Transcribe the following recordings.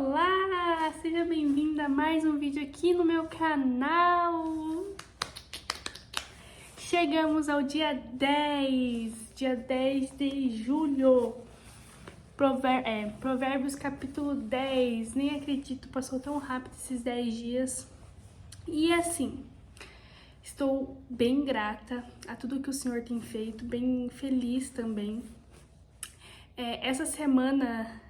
Olá! Seja bem-vinda a mais um vídeo aqui no meu canal! Chegamos ao dia 10 de julho. Provérbios capítulo 10. Nem acredito, passou tão rápido esses 10 dias. E assim, estou bem grata a tudo que o Senhor tem feito, bem feliz também. Essa semana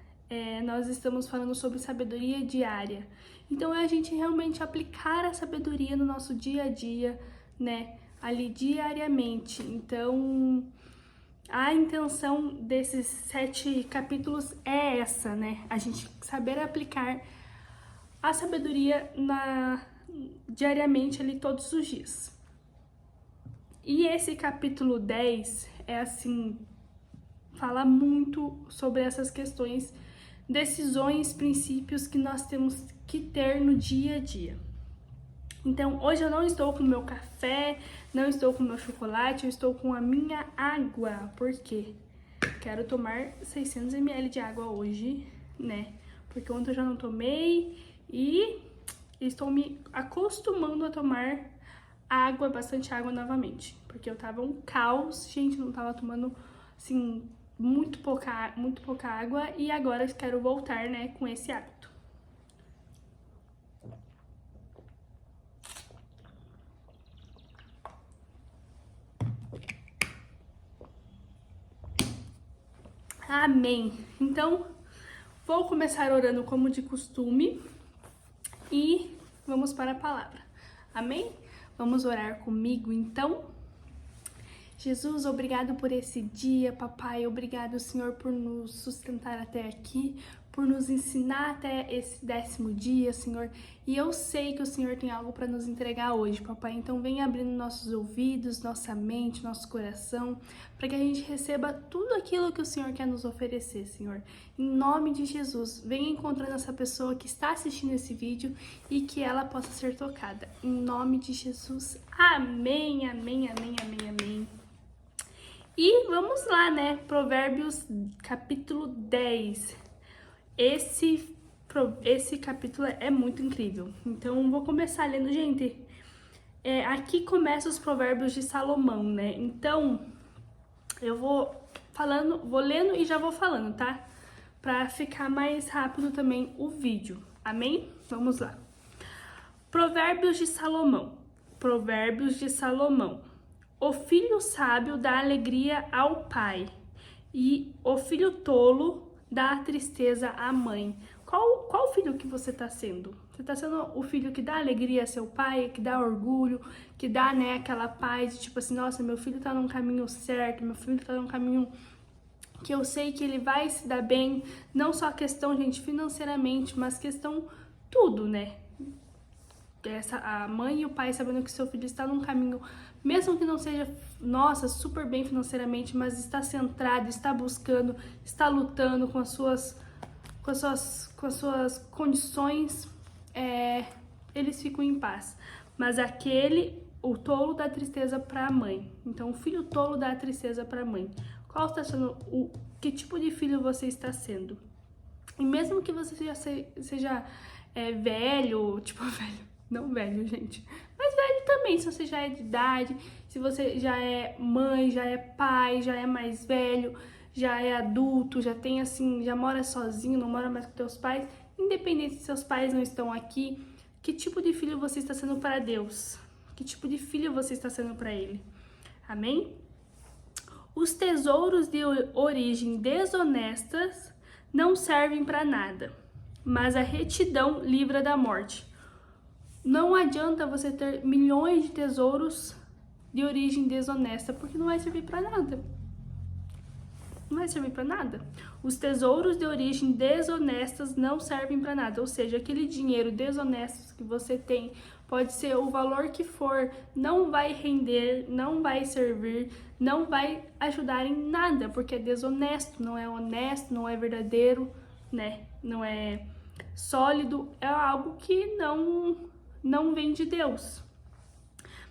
nós estamos falando sobre sabedoria diária. Então é a gente realmente aplicar a sabedoria no nosso dia a dia, né? Ali diariamente. Então a intenção desses 7 capítulos é essa, né? A gente saber aplicar a sabedoria diariamente ali todos os dias. E esse capítulo 10 é assim, fala muito sobre essas questões, decisões, princípios que nós temos que ter no dia a dia. Então, hoje eu não estou com o meu café, não estou com o meu chocolate, eu estou com a minha água. Por quê? Quero tomar 600 ml de água hoje, né? Porque ontem eu já não tomei e estou me acostumando a tomar água, bastante água novamente. Porque eu tava um caos, gente, não tava tomando, assim, muito pouca água e agora eu quero voltar, né, com esse hábito. Amém. Então, vou começar orando como de costume e vamos para a palavra. Amém? Vamos orar comigo, então? Jesus, obrigado por esse dia, papai. Obrigado, Senhor, por nos sustentar até aqui, por nos ensinar até esse 10º dia, Senhor. E eu sei que o Senhor tem algo para nos entregar hoje, papai. Então, vem abrindo nossos ouvidos, nossa mente, nosso coração, para que a gente receba tudo aquilo que o Senhor quer nos oferecer, Senhor. Em nome de Jesus, venha encontrando essa pessoa que está assistindo esse vídeo e que ela possa ser tocada. Em nome de Jesus. Amém, amém, amém, amém, amém. E vamos lá, né? Provérbios capítulo 10. Esse capítulo é muito incrível. Então, vou começar lendo, gente. Aqui começa os provérbios de Salomão, né? Então, eu vou lendo e já vou falando, tá? Pra ficar mais rápido também o vídeo. Amém? Vamos lá. Provérbios de Salomão. Provérbios de Salomão. O filho sábio dá alegria ao pai, e o filho tolo dá tristeza à mãe. Qual filho que você está sendo? Você está sendo o filho que dá alegria a seu pai, que dá orgulho, que dá, né, aquela paz de tipo assim, nossa, meu filho está num caminho certo, meu filho está num caminho que eu sei que ele vai se dar bem, não só questão, gente, financeiramente, mas questão tudo, né? A mãe e o pai sabendo que seu filho está num caminho, mesmo que não seja, nossa, super bem financeiramente, mas está centrado, está buscando, está lutando com as suas condições, eles ficam em paz. Mas o tolo dá tristeza para a mãe. Então, o filho tolo dá tristeza para a mãe. Que tipo de filho você está sendo? E mesmo que você seja velho, tipo velho, não velho, gente, mas velho também, se você já é de idade, se você já é mãe, já é pai, já é mais velho, já é adulto, já tem assim, já mora sozinho, não mora mais com teus pais, independente se seus pais não estão aqui, que tipo de filho você está sendo para Deus? Que tipo de filho você está sendo para Ele? Amém? Os tesouros de origem desonestas não servem para nada, mas a retidão livra da morte. Não adianta você ter milhões de tesouros de origem desonesta, porque não vai servir para nada. Não vai servir para nada. Os tesouros de origem desonestas não servem para nada, ou seja, aquele dinheiro desonesto que você tem, pode ser o valor que for, não vai render, não vai servir, não vai ajudar em nada, porque é desonesto, não é honesto, não é verdadeiro, né? Não é sólido, é algo que não vem de Deus.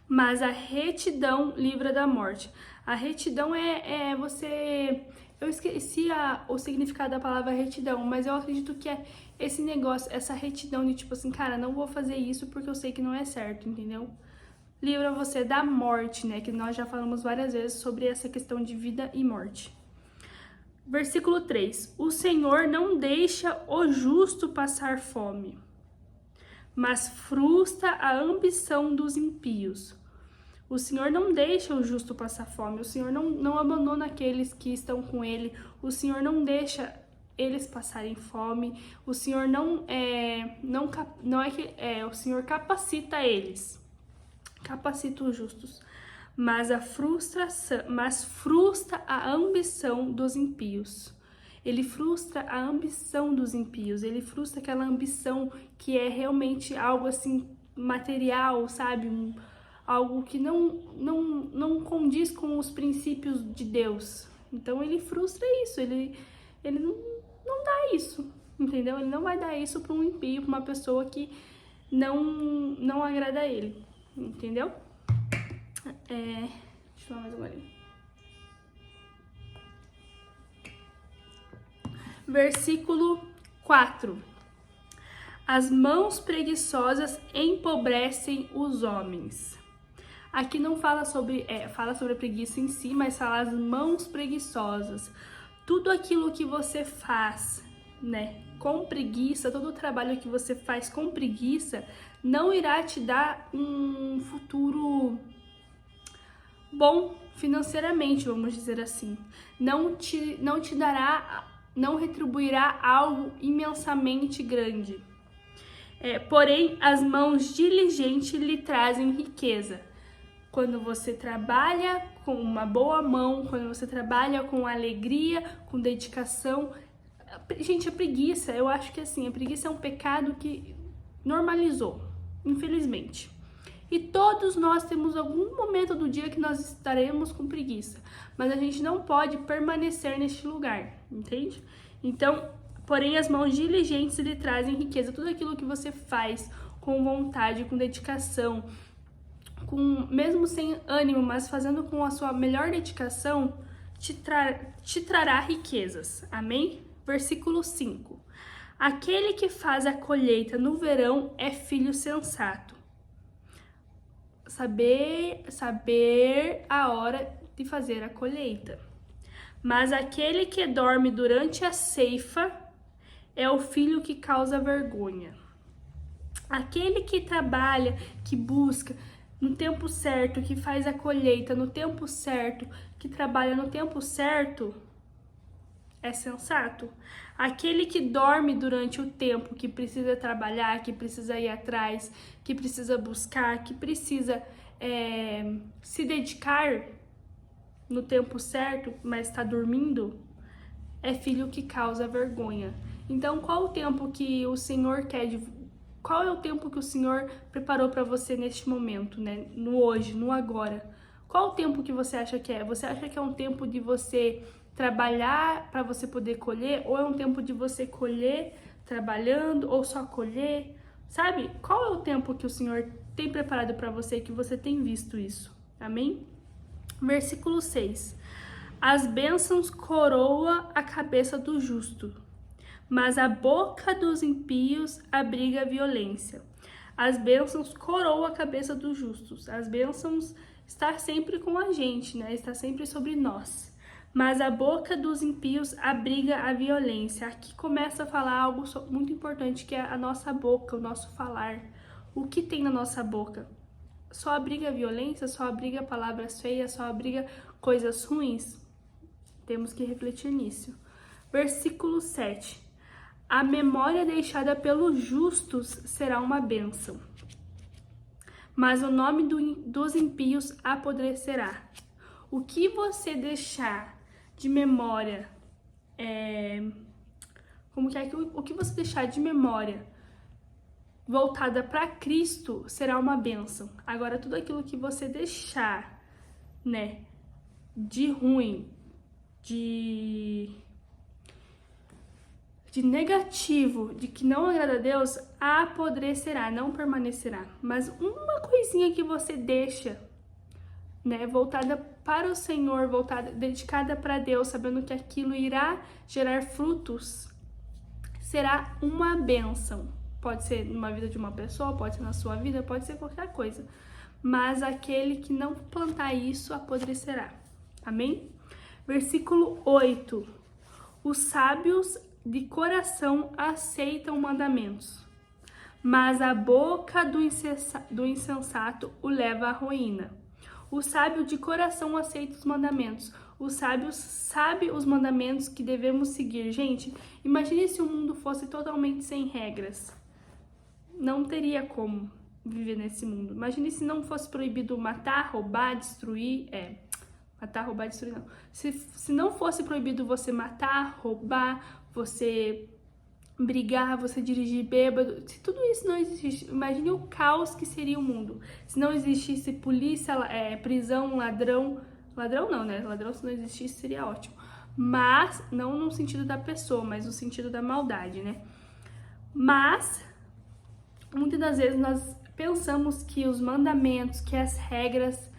Mas a retidão livra da morte. A retidão é você Eu esqueci o significado da palavra retidão, mas eu acredito que é esse negócio, essa retidão de tipo assim, cara, não vou fazer isso porque eu sei que não é certo, entendeu? Livra você da morte, né? Que nós já falamos várias vezes sobre essa questão de vida e morte. Versículo 3. O Senhor não deixa o justo passar fome, mas frustra a ambição dos ímpios. O Senhor não deixa o justo passar fome, o Senhor não abandona aqueles que estão com ele, o Senhor não deixa eles passarem fome, o Senhor o Senhor capacita eles, capacita os justos, mas frustra a ambição dos ímpios. Ele frustra a ambição dos ímpios, ele frustra aquela ambição que é realmente algo assim material, sabe? Algo que não condiz com os princípios de Deus. Então ele frustra isso, ele não dá isso, entendeu? Ele não vai dar isso para um impio, para uma pessoa que não agrada a ele, entendeu? Deixa eu falar mais agora. Versículo 4. As mãos preguiçosas empobrecem os homens. Aqui não fala fala sobre a preguiça em si, mas fala as mãos preguiçosas. Tudo aquilo que você faz, né, com preguiça, todo o trabalho que você faz com preguiça, não irá te dar um futuro bom financeiramente, vamos dizer assim. Não te dará, não retribuirá algo imensamente grande. Porém, as mãos diligentes lhe trazem riqueza. Quando você trabalha com uma boa mão, quando você trabalha com alegria, com dedicação. Gente, a preguiça, eu acho que assim, a preguiça é um pecado que normalizou, infelizmente. E todos nós temos algum momento do dia que nós estaremos com preguiça, mas a gente não pode permanecer neste lugar, entende? Então, porém, as mãos diligentes lhe trazem riqueza. Tudo aquilo que você faz com vontade, com dedicação, mesmo sem ânimo, mas fazendo com a sua melhor dedicação, te trará riquezas. Amém? Versículo 5. Aquele que faz a colheita no verão é filho sensato. Saber a hora de fazer a colheita. Mas aquele que dorme durante a ceifa é o filho que causa vergonha. Aquele que trabalha, que busca no tempo certo, que faz a colheita no tempo certo, que trabalha no tempo certo, é sensato. Aquele que dorme durante o tempo que precisa trabalhar, que precisa ir atrás, que precisa buscar, que precisa se dedicar no tempo certo, mas está dormindo, é filho que causa vergonha. Então, qual o tempo que o Senhor quer qual é o tempo que o Senhor preparou para você neste momento, né? No hoje, no agora. Qual o tempo que você acha que é? Você acha que é um tempo de você trabalhar para você poder colher? Ou é um tempo de você colher trabalhando ou só colher? Sabe? Qual é o tempo que o Senhor tem preparado para você, que você tem visto isso? Amém? Versículo 6. As bênçãos coroa a cabeça do justo, mas a boca dos ímpios abriga a violência. As bênçãos coroam a cabeça dos justos. As bênçãos estão sempre com a gente, né? Está sempre sobre nós. Mas a boca dos ímpios abriga a violência. Aqui começa a falar algo muito importante, que é a nossa boca, o nosso falar. O que tem na nossa boca? Só abriga violência? Só abriga palavras feias? Só abriga coisas ruins? Temos que refletir nisso. Versículo 7. A memória deixada pelos justos será uma bênção, mas o nome dos ímpios apodrecerá. O que você deixar de memória, o que você deixar de memória voltada para Cristo será uma bênção. Agora, tudo aquilo que você deixar, né, de ruim, de negativo, de que não agrada a Deus, apodrecerá, não permanecerá. Mas uma coisinha que você deixa, né, voltada para o Senhor, voltada, dedicada para Deus, sabendo que aquilo irá gerar frutos, será uma bênção. Pode ser numa vida de uma pessoa, pode ser na sua vida, pode ser qualquer coisa. Mas aquele que não plantar isso apodrecerá. Amém? Versículo 8. Os sábios de coração aceitam mandamentos, mas a boca do insensato o leva à ruína. O sábio de coração aceita os mandamentos. O sábio sabe os mandamentos que devemos seguir. Gente, imagine se o mundo fosse totalmente sem regras. Não teria como viver nesse mundo. Imagine se não fosse proibido matar, roubar, destruir. Matar, roubar, destruir não. Se não fosse proibido você matar, roubar, você brigar, você dirigir bêbado, se tudo isso não existisse, imagine o caos que seria o mundo. Se não existisse polícia, prisão, ladrão não, né? Ladrão, se não existisse, seria ótimo. Mas, não no sentido da pessoa, mas no sentido da maldade, né? Mas, muitas das vezes nós pensamos que os mandamentos, que as regras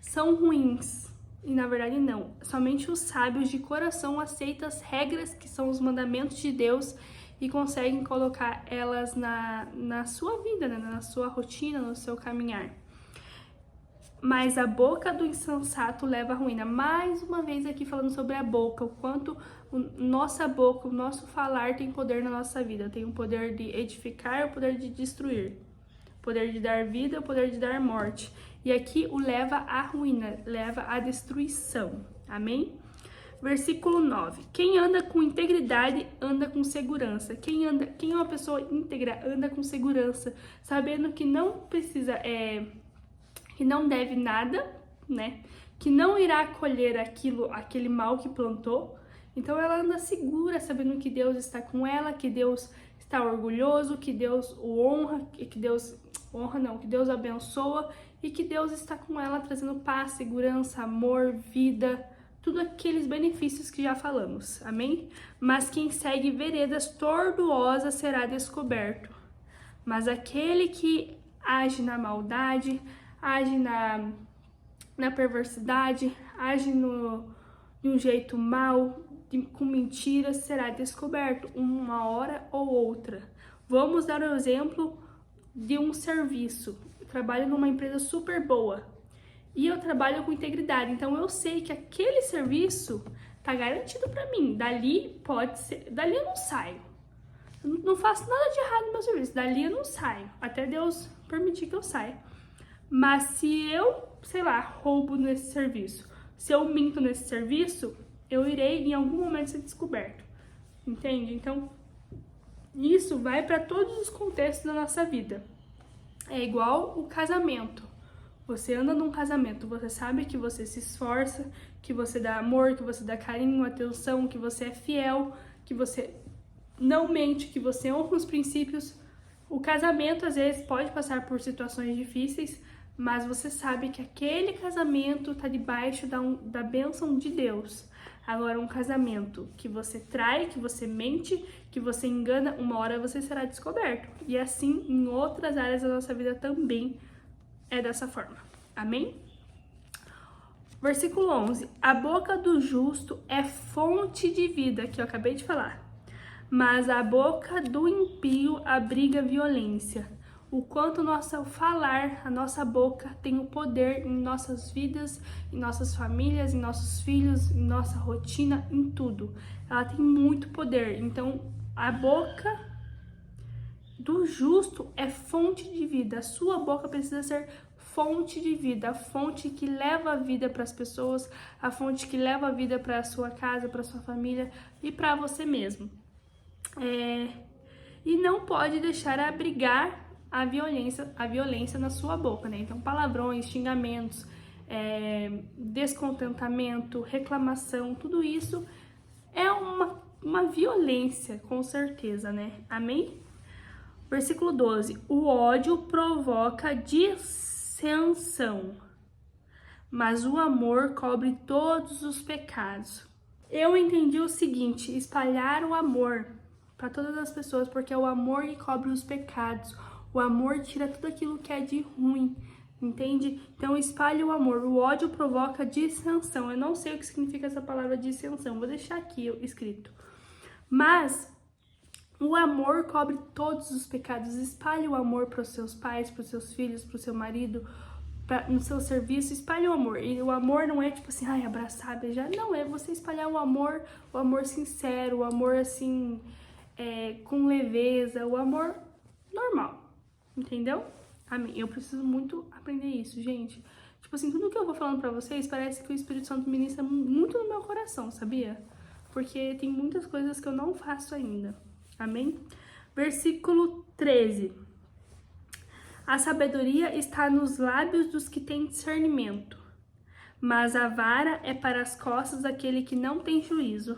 são ruins. E na verdade não. Somente os sábios de coração aceitam as regras que são os mandamentos de Deus e conseguem colocar elas na sua vida, né? Na sua rotina, no seu caminhar. Mas a boca do insensato leva à ruína. Mais uma vez aqui falando sobre a boca, o quanto nossa boca, o nosso falar tem poder na nossa vida. Tem o poder de edificar, o poder de destruir. O poder de dar vida, o poder de dar morte. E aqui o leva à ruína, leva à destruição. Amém? Versículo 9. Quem anda com integridade, anda com segurança. Quem é uma pessoa íntegra, anda com segurança, sabendo que não precisa, que não deve nada, né? Que não irá colher aquele mal que plantou. Então ela anda segura, sabendo que Deus está com ela, que Deus está orgulhoso, que Deus o honra, que Deus abençoa e que Deus está com ela, trazendo paz, segurança, amor, vida, tudo aqueles benefícios que já falamos, amém? Mas quem segue veredas tortuosas será descoberto. Mas aquele que age na maldade, age na perversidade, age de um jeito mau, com mentiras, será descoberto uma hora ou outra. Vamos dar o exemplo de um serviço. Eu trabalho numa empresa super boa e eu trabalho com integridade, então eu sei que aquele serviço tá garantido para mim. Dali eu não saio. Eu não faço nada de errado no meu serviço. Dali eu não saio, até Deus permitir que eu saia. Mas se eu, roubo nesse serviço, se eu minto nesse serviço, eu irei em algum momento ser descoberto. Entende? Então, isso vai para todos os contextos da nossa vida. É igual o casamento. Você anda num casamento, você sabe que você se esforça, que você dá amor, que você dá carinho, atenção, que você é fiel, que você não mente, que você honra os princípios. O casamento, às vezes, pode passar por situações difíceis, mas você sabe que aquele casamento está debaixo da bênção de Deus. Agora, um casamento que você trai, que você mente, que você engana, uma hora você será descoberto. E assim, em outras áreas da nossa vida também é dessa forma. Amém? Versículo 11. A boca do justo é fonte de vida, que eu acabei de falar. Mas a boca do impio abriga violência. O quanto nosso falar, a nossa boca tem o poder em nossas vidas, em nossas famílias, em nossos filhos, em nossa rotina, em tudo. Ela tem muito poder. Então, a boca do justo é fonte de vida. A sua boca precisa ser fonte de vida, a fonte que leva a vida para as pessoas, a fonte que leva a vida para a sua casa, para a sua família e para você mesmo. E não pode deixar abrigar a violência na sua boca, né? Então, palavrões, xingamentos, descontentamento, reclamação, tudo isso é uma violência, com certeza, né? Amém? Versículo 12. O ódio provoca dissensão, mas o amor cobre todos os pecados. Eu entendi o seguinte: espalhar o amor para todas as pessoas, porque é o amor que cobre os pecados. O amor tira tudo aquilo que é de ruim. entende? Então espalhe o amor. O ódio provoca dissensão. Eu não sei o que significa essa palavra dissensão, vou deixar aqui escrito. Mas o amor cobre todos os pecados. Espalhe o amor para os seus pais, para os seus filhos, para o seu marido, no seu serviço. Espalhe o amor. E o amor não é tipo assim, ai, abraçar, beijar. Não, é você espalhar o amor sincero, o amor assim, com leveza, o amor normal. Entendeu? Amém. Eu preciso muito aprender isso, gente. Tipo assim, tudo que eu vou falando pra vocês, parece que o Espírito Santo ministra muito no meu coração, sabia? Porque tem muitas coisas que eu não faço ainda. Amém? Versículo 13. A sabedoria está nos lábios dos que têm discernimento, mas a vara é para as costas daquele que não tem juízo.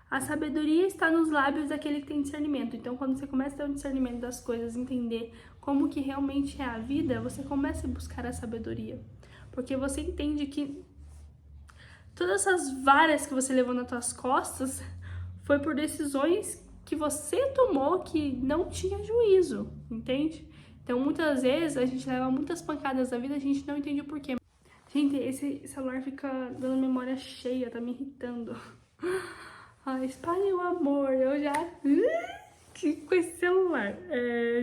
A sabedoria está nos lábios daquele que tem discernimento. Então, quando você começa a ter um discernimento das coisas, entender como que realmente é a vida, você começa a buscar a sabedoria. Porque você entende que todas essas varas que você levou nas suas costas foi por decisões que você tomou que não tinha juízo, entende? Então, muitas vezes, a gente leva muitas pancadas da vida, a gente não entende o porquê. Gente, esse celular fica dando memória cheia, tá me irritando. Ai, espalhe o amor, eu já... com esse celular.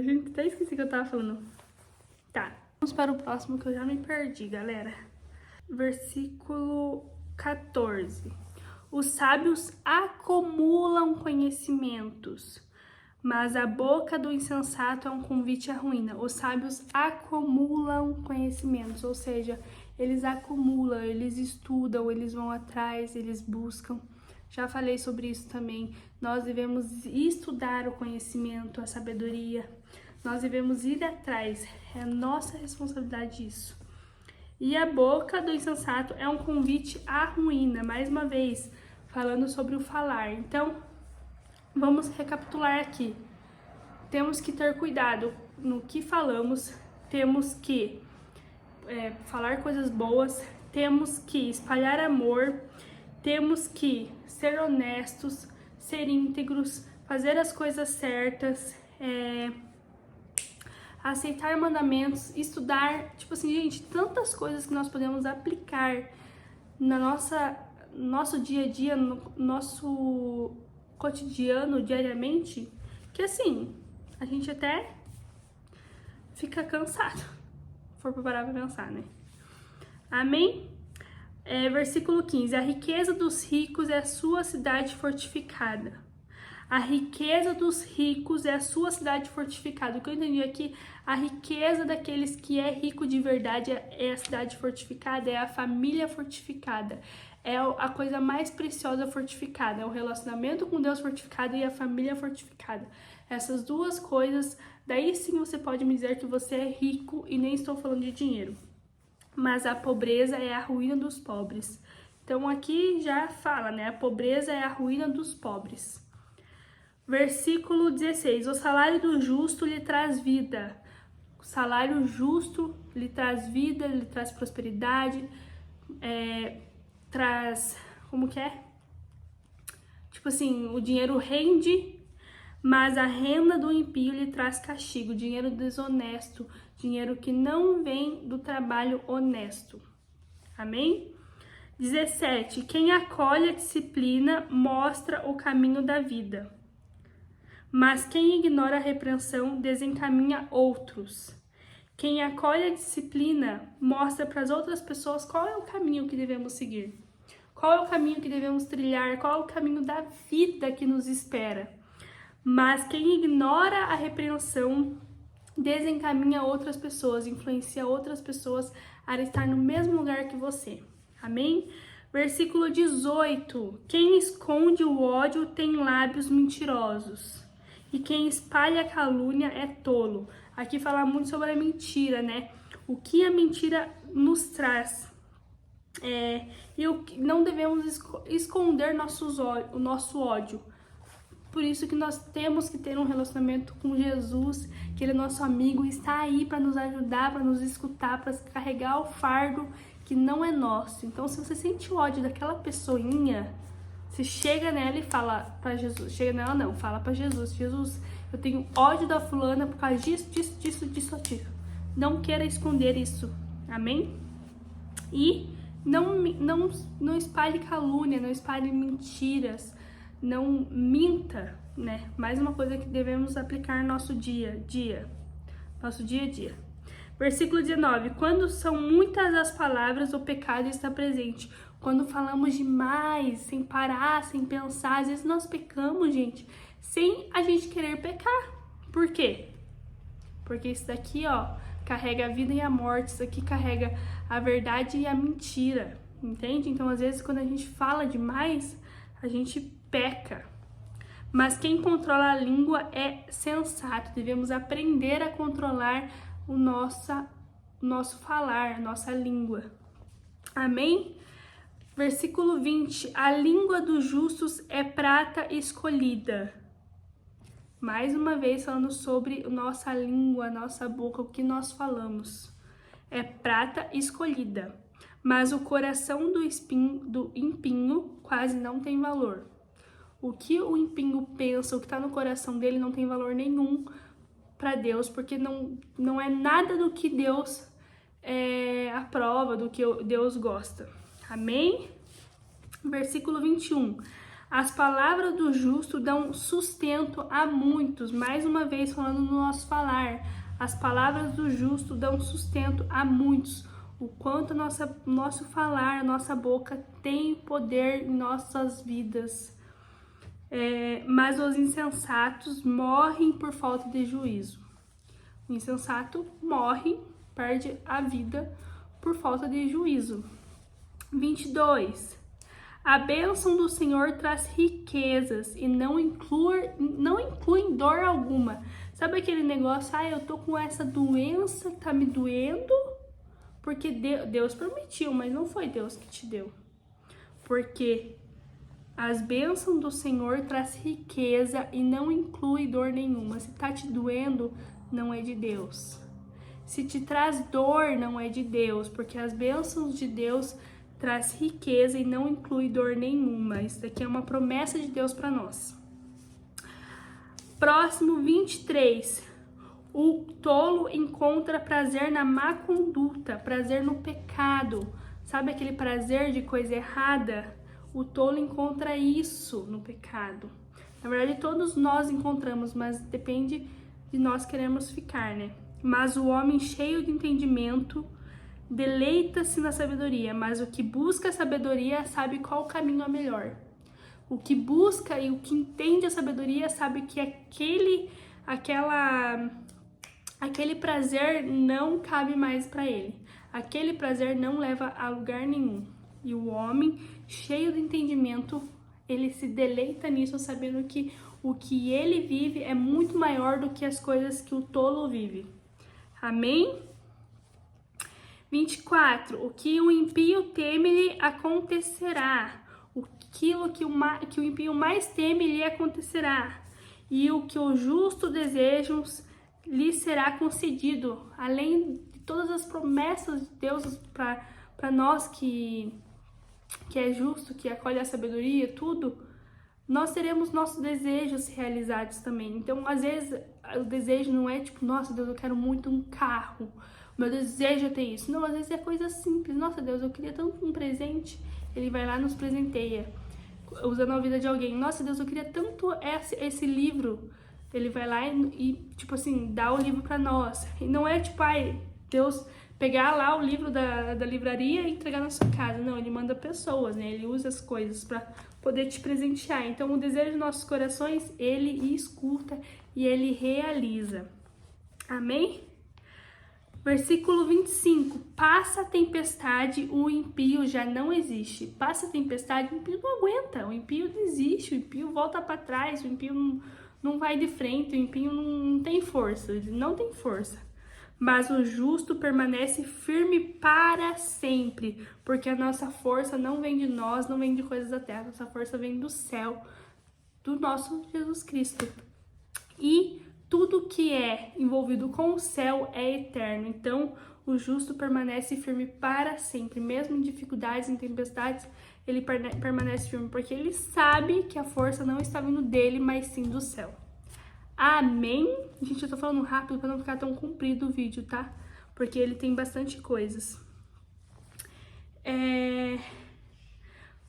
Gente, até esqueci o que eu tava falando. Tá, vamos para o próximo que eu já me perdi, galera. Versículo 14. Os sábios acumulam conhecimentos, mas a boca do insensato é um convite à ruína. Os sábios acumulam conhecimentos, ou seja, eles acumulam, eles estudam, eles vão atrás, eles buscam. Já falei sobre isso também. Nós devemos estudar o conhecimento, a sabedoria. Nós devemos ir atrás. É nossa responsabilidade isso. E a boca do insensato é um convite à ruína. Mais uma vez, falando sobre o falar. Então, vamos recapitular aqui. Temos que ter cuidado no que falamos. Temos que falar coisas boas. Temos que espalhar amor. Temos que ser honestos, ser íntegros, fazer as coisas certas, aceitar mandamentos, estudar, tipo assim, gente, tantas coisas que nós podemos aplicar na nosso dia a dia, no nosso cotidiano, diariamente, que assim, a gente até fica cansado, se for parar pra pensar, né? Amém? Versículo 15. A riqueza dos ricos é a sua cidade fortificada. A riqueza dos ricos é a sua cidade fortificada. O que eu entendi aqui, a riqueza daqueles que é rico de verdade é a cidade fortificada, é a família fortificada. É a coisa mais preciosa fortificada, é o relacionamento com Deus fortificado e a família fortificada. Essas duas coisas, daí sim você pode me dizer que você é rico e nem estou falando de dinheiro. Mas a pobreza é a ruína dos pobres. Então aqui já fala, né? A pobreza é a ruína dos pobres. Versículo 16. O salário do justo lhe traz vida. O salário justo lhe traz vida, lhe traz prosperidade, traz... Como que é? Tipo assim, o dinheiro rende, mas a renda do impio lhe traz castigo. Dinheiro desonesto, dinheiro que não vem do trabalho honesto. Amém? 17. Quem acolhe a disciplina mostra o caminho da vida, mas quem ignora a repreensão desencaminha outros. Quem acolhe a disciplina mostra para as outras pessoas qual é o caminho que devemos seguir, qual é o caminho que devemos trilhar, qual é o caminho da vida que nos espera. Mas quem ignora a repreensão desencaminha outras pessoas, influencia outras pessoas a estar no mesmo lugar que você. Amém? Versículo 18. Quem esconde o ódio tem lábios mentirosos, e quem espalha a calúnia é tolo. Aqui fala muito sobre a mentira, né? O que a mentira nos traz. E não devemos esconder o nosso ódio. Por isso que nós temos que ter um relacionamento com Jesus, que Ele é nosso amigo, está aí para nos ajudar, para nos escutar, para carregar o fardo que não é nosso. Então, se você sente o ódio daquela pessoinha, você chega nela e fala para Jesus. Chega nela não, fala para Jesus. Jesus, eu tenho ódio da fulana por causa disso, disso, disso, disso, disso. não queira esconder isso, amém? E não espalhe calúnia, não espalhe mentiras, não minta, né? Mais uma coisa que devemos aplicar no nosso dia a dia. Versículo 19, quando são muitas as palavras, o pecado está presente. Quando falamos demais, sem parar, sem pensar, às vezes nós pecamos, gente, sem a gente querer pecar. Por quê? Porque isso daqui, ó, carrega a vida e a morte, isso aqui carrega a verdade e a mentira, entende? Então, às vezes, quando a gente fala demais, a gente peca. Mas quem controla a língua é sensato. Devemos aprender a controlar o nosso falar, nossa língua. Amém? Versículo 20. A língua dos justos é prata escolhida. Mais uma vez falando sobre nossa língua, nossa boca, o que nós falamos. É prata escolhida. Mas o coração do impinho quase não tem valor. O que o impinho pensa, o que está no coração dele não tem valor nenhum para Deus, porque não é nada do que Deus aprova, do que Deus gosta. Amém? Versículo 21. As palavras do justo dão sustento a muitos. Mais uma vez falando no nosso falar. As palavras do justo dão sustento a muitos. O quanto nosso falar, nossa boca tem poder em nossas vidas. Mas os insensatos morrem por falta de juízo. O insensato morre, perde a vida por falta de juízo. 22. A bênção do Senhor traz riquezas e não inclui dor alguma. Sabe aquele negócio, eu tô com essa doença, tá me doendo? Porque Deus permitiu, mas não foi Deus que te deu. Porque as bênçãos do Senhor traz riqueza e não inclui dor nenhuma. Se tá te doendo, não é de Deus. Se te traz dor, não é de Deus, porque as bênçãos de Deus traz riqueza e não inclui dor nenhuma. Isso daqui é uma promessa de Deus para nós. Próximo, 23. O tolo encontra prazer na má conduta, prazer no pecado. Sabe aquele prazer de coisa errada? O tolo encontra isso no pecado. Na verdade, todos nós encontramos, mas depende de nós queremos ficar, né? Mas o homem cheio de entendimento deleita-se na sabedoria, mas o que busca a sabedoria sabe qual caminho é melhor. O que busca e o que entende a sabedoria sabe que aquele prazer não cabe mais para ele. Aquele prazer não leva a lugar nenhum. E o homem cheio de entendimento, ele se deleita nisso, sabendo que o que ele vive é muito maior do que as coisas que o tolo vive. Amém? 24. O que o impio teme lhe acontecerá. Aquilo que o impio mais teme lhe acontecerá. E o que o justo deseja lhe será concedido. Além de todas as promessas de Deus para nós que é justo, que acolhe a sabedoria, tudo, nós teremos nossos desejos realizados também. Então, às vezes, o desejo não é tipo, nossa, Deus, eu quero muito um carro. Meu desejo é ter isso. Não, às vezes é coisa simples. Nossa, Deus, eu queria tanto um presente. Ele vai lá e nos presenteia, usando a vida de alguém. Nossa, Deus, eu queria tanto esse livro. Ele vai lá e tipo assim, dá o livro pra nós. E não é tipo, Deus pegar lá o livro da livraria e entregar na sua casa. Não, ele manda pessoas, né? Ele usa as coisas pra poder te presentear. Então, o desejo dos nossos corações, ele escuta e ele realiza. Amém? Versículo 25. Passa a tempestade, o impio já não existe. Passa a tempestade, o impio não aguenta. O impio desiste, o impio volta para trás, o impio não vai de frente, o impio não tem força, ele não tem força. Mas o justo permanece firme para sempre, porque a nossa força não vem de nós, não vem de coisas da terra, nossa força vem do céu, do nosso Jesus Cristo. E tudo que é envolvido com o céu é eterno. Então, o justo permanece firme para sempre. Mesmo em dificuldades, em tempestades, ele permanece firme, porque ele sabe que a força não está vindo dele, mas sim do céu. Amém? Gente, eu tô falando rápido para não ficar tão comprido o vídeo, tá? porque ele tem bastante coisas.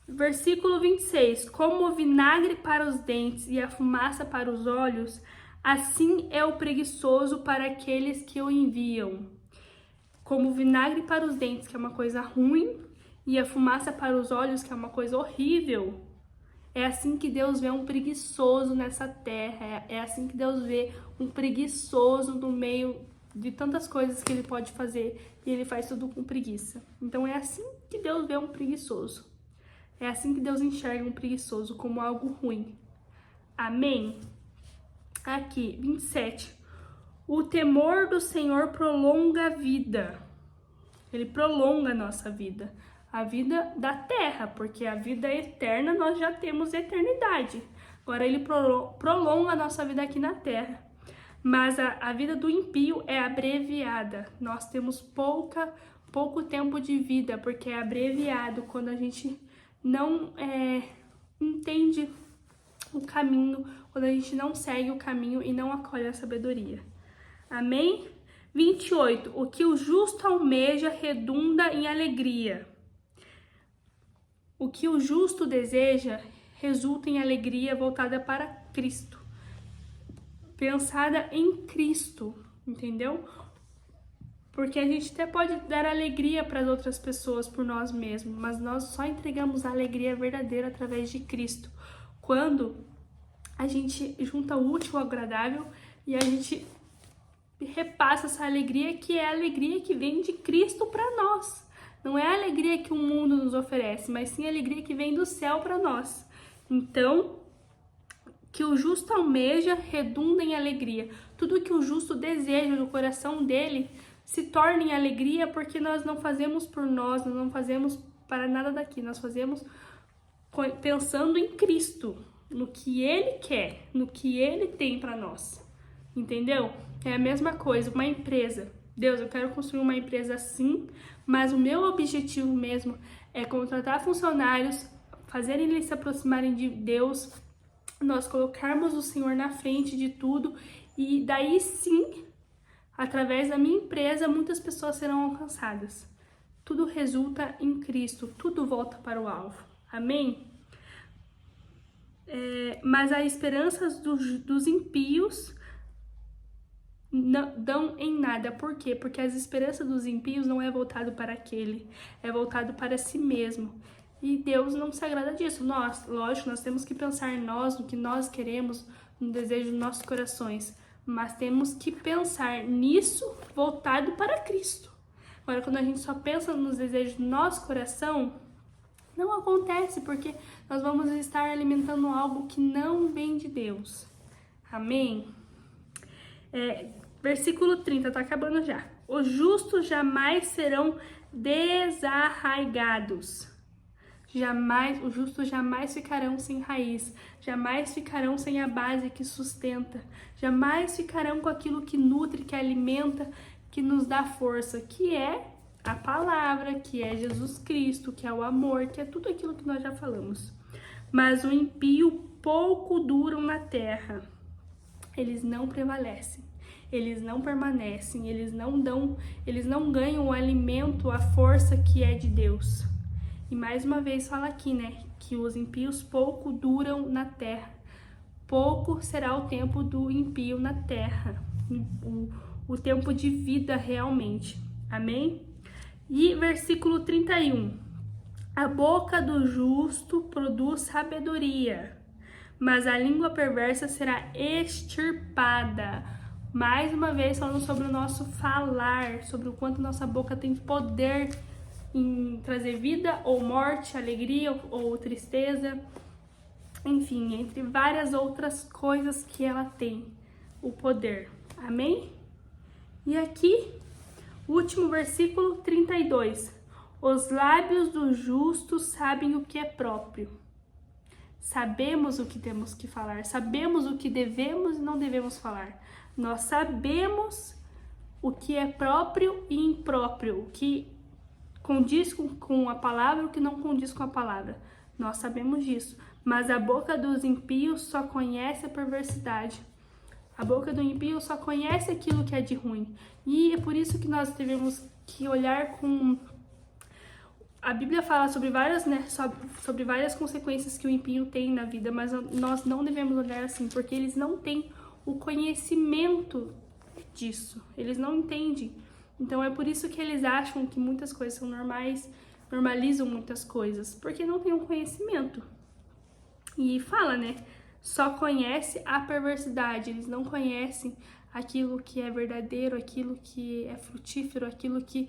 Versículo 26. Como o vinagre para os dentes e a fumaça para os olhos, assim é o preguiçoso para aqueles que o enviam. Como o vinagre para os dentes, que é uma coisa ruim, e a fumaça para os olhos, que é uma coisa horrível. É assim que Deus vê um preguiçoso nessa terra. É assim que Deus vê um preguiçoso no meio de tantas coisas que ele pode fazer, e ele faz tudo com preguiça. Então é assim que Deus vê um preguiçoso. É assim que Deus enxerga um preguiçoso, como algo ruim. Amém? Aqui, 27. O temor do Senhor prolonga a vida. Ele prolonga a nossa vida. A vida da terra, porque a vida eterna nós já temos eternidade. Agora ele prolonga a nossa vida aqui na terra. Mas a vida do ímpio é abreviada. Nós temos pouco tempo de vida, porque é abreviado quando a gente não entende o caminho, quando a gente não segue o caminho e não acolhe a sabedoria. Amém? 28. O que o justo almeja redunda em alegria. O que o justo deseja resulta em alegria voltada para Cristo. Pensada em Cristo, entendeu? Porque a gente até pode dar alegria para as outras pessoas por nós mesmos, mas nós só entregamos a alegria verdadeira através de Cristo. Quando a gente junta o útil ao agradável e a gente repassa essa alegria, que é a alegria que vem de Cristo para nós. Não é a alegria que o mundo nos oferece, mas sim a alegria que vem do céu para nós. Então, que o justo almeja redunda em alegria. Tudo que o justo deseja no coração dele se torna em alegria, porque nós não fazemos por nós não fazemos para nada daqui. Nós fazemos pensando em Cristo, no que Ele quer, no que Ele tem para nós. Entendeu? É a mesma coisa, uma empresa. Deus, eu quero construir uma empresa assim, mas o meu objetivo mesmo é contratar funcionários, fazerem eles se aproximarem de Deus, nós colocarmos o Senhor na frente de tudo, e daí sim, através da minha empresa, muitas pessoas serão alcançadas. Tudo resulta em Cristo, tudo volta para o alvo. Amém? Mas as esperanças dos ímpios não dão em nada. Por quê? Porque as esperanças dos ímpios não é voltado para aquele, é voltado para si mesmo. E Deus não se agrada disso. Nós, lógico, nós temos que pensar em nós, no que nós queremos, no desejo dos nossos corações. Mas temos que pensar nisso voltado para Cristo. Agora, quando a gente só pensa nos desejos do nosso coração, não acontece, porque nós vamos estar alimentando algo que não vem de Deus. Amém? Versículo 30, tá acabando já. Os justos jamais serão desarraigados. Os justos jamais ficarão sem raiz, jamais ficarão sem a base que sustenta, jamais ficarão com aquilo que nutre, que alimenta, que nos dá força, que é a palavra, que é Jesus Cristo, que é o amor, que é tudo aquilo que nós já falamos. Mas o ímpio pouco duram na terra. Eles não prevalecem, eles não permanecem, eles não ganham o alimento, a força que é de Deus. E mais uma vez fala aqui, né, que os ímpios pouco duram na terra. Pouco será o tempo do ímpio na terra, o tempo de vida realmente. Amém? E versículo 31. A boca do justo produz sabedoria, mas a língua perversa será extirpada. Mais uma vez falando sobre o nosso falar, sobre o quanto nossa boca tem poder em trazer vida ou morte, alegria ou tristeza, enfim, entre várias outras coisas que ela tem, o poder. Amém? E aqui, último versículo 32. Os lábios do justo sabem o que é próprio. Sabemos o que temos que falar, sabemos o que devemos e não devemos falar. Nós sabemos o que é próprio e impróprio, o que condiz com a palavra e o que não condiz com a palavra. Nós sabemos disso. Mas a boca dos ímpios só conhece a perversidade. A boca do ímpio só conhece aquilo que é de ruim. E é por isso que nós devemos que olhar com... A Bíblia fala sobre várias, né, sobre várias consequências que o ímpio tem na vida, mas nós não devemos olhar assim, porque eles não têm o conhecimento disso. Eles não entendem. Então é por isso que eles acham que muitas coisas são normais, normalizam muitas coisas, porque não tem um conhecimento. E fala, né? Só conhece a perversidade, eles não conhecem aquilo que é verdadeiro, aquilo que é frutífero, aquilo que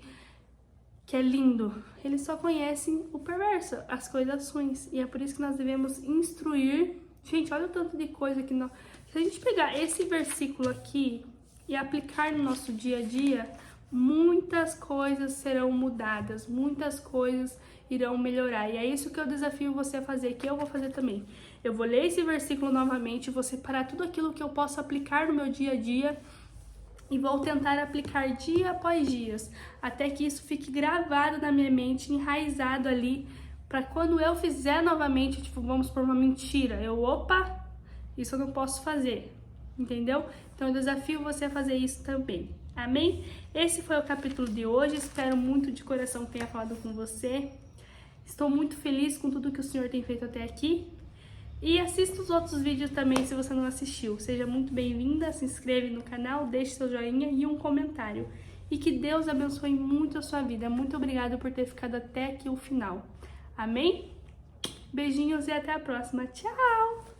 é lindo. Eles só conhecem o perverso, as coisas ruins. E é por isso que nós devemos instruir. Gente, olha o tanto de coisa que nós... Se a gente pegar esse versículo aqui e aplicar no nosso dia a dia, muitas coisas serão mudadas, muitas coisas irão melhorar. E é isso que eu desafio você a fazer, que eu vou fazer também. Eu vou ler esse versículo novamente, vou separar tudo aquilo que eu posso aplicar no meu dia a dia e vou tentar aplicar dia após dia, até que isso fique gravado na minha mente, enraizado ali, para quando eu fizer novamente, tipo, vamos por uma mentira, opa, isso eu não posso fazer, entendeu? Então eu desafio você a fazer isso também. Amém? Esse foi o capítulo de hoje, espero muito de coração que tenha falado com você. Estou muito feliz com tudo que o Senhor tem feito até aqui. E assista os outros vídeos também se você não assistiu. Seja muito bem-vinda, se inscreve no canal, deixe seu joinha e um comentário. E que Deus abençoe muito a sua vida. Muito obrigada por ter ficado até aqui o final. Amém? Beijinhos e até a próxima. Tchau!